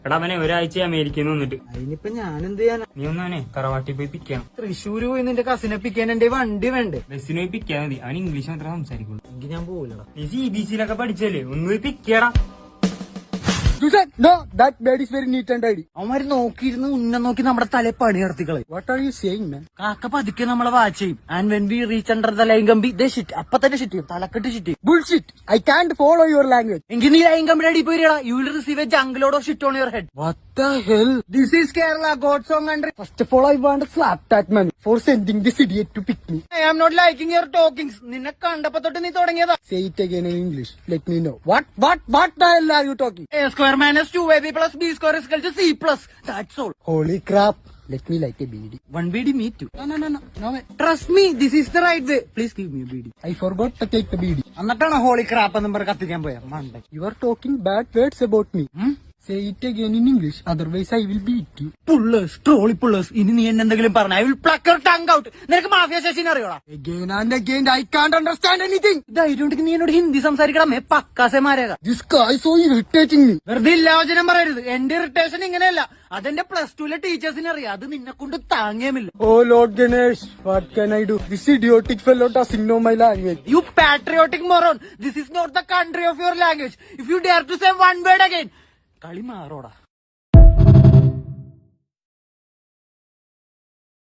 എടാ അവനെ ഒരാഴ്ച അമേരിക്കയിൽ നിന്ന് വന്നിട്ട്. അതിനിപ്പോ ഞാൻ എന്ത് ചെയ്യാനാ? നീ ഒന്നവനെ തറവാട്ടി പോയി പിക്കണം. തൃശ്ശൂര് പോയി നിന്റെ കസിനെ പിക്കാൻ എന്റെ വണ്ടി വേണ്ടേ? ബസ്സിന് പോയി പിക്കാൻ മതി. അവൻ ഇംഗ്ലീഷ് മാത്രമേ സംസാരിക്കുള്ളൂ. എങ്കിൽ ഞാൻ പോവില്ലടാ. നീ CBC-ലൊക്കെ പഠിച്ചല്ലേ, ഒന്ന് പോയി പിക്കടാ. No, that bed is very neat and tidy. അവന്മാര് നോക്കിയിരുന്ന് ഉന്നം നോക്കി നമ്മുടെ തലേ പണി നടത്തിക്കളെ. What are you saying, man? കാക്ക പതുക്കെ നമ്മളെ വാച്ച് ചെയ്യും. And when we reach under the line കമ്പി ദേ ഷിറ്റ്. അപ്പൊ തന്നെ ഷിറ്റ് ചെയ്യും, തലക്കെട്ട് ഷിറ്റ് ചെയ്യും. Bullshit. I can't follow your language. എങ്കിൽ നീ ലൈൻ കമ്പിയുടെ അടി പോയിടാ. You will receive a junk load of shit on your head. What the hell? This is Kerala, God's own country. First of all, I want to slap that man for sending this idiot to pick me. I am not liking your talkings. നിന്നെ കണ്ടപ്പോ തൊട്ട് നീ തുടങ്ങിയതാ. Say it again in English. Let me know. What the hell are you talking? A square minus 2ab plus b square is equal to c plus. That's all. Holy crap. Let me light a bead. One BD, me too. No way. Trust me, this is the right way. Please give me a BD. I forgot to take the bead. എന്നിട്ടാണ് holy crap എന്ന് പറഞ്ഞ് കത്തിക്കാൻ പോയ മണ്ട. You are talking bad words about me. Say it again in English. Otherwise, I will beat you. Pullers, trolley pullers. ഇനി നീ എന്തെങ്കിലും പറഞ്ഞ I will pluck your tongue out. നിനക്ക് mafia ശശിനെ അറിയോടാ? Again and again, I can't understand anything. ധൈര്യം ഉണ്ടെങ്കിൽ നീ എന്നോട് ഹിന്ദി സംസാരിക്കണം. പക്കാസെ മാരേക. This guy is so irritating me. വെറുതെ ഇല്ലാവചനം പറയരുത്. എന്റെ ഇറിറ്റേഷൻ ഇങ്ങനെയല്ല. അതെന്റെ +2-ലെ ടീച്ചേഴ്സിനെ അറിയാം. അത് നിന്നെ കൊണ്ട് താങ്ങിയുമില്ല. Oh Lord Ganesh, what can I do? This idiotic fellow doesn't know my language. You patriotic moron. This is not the country of your language. If you dare to say one word again, കളി മാറോടാ.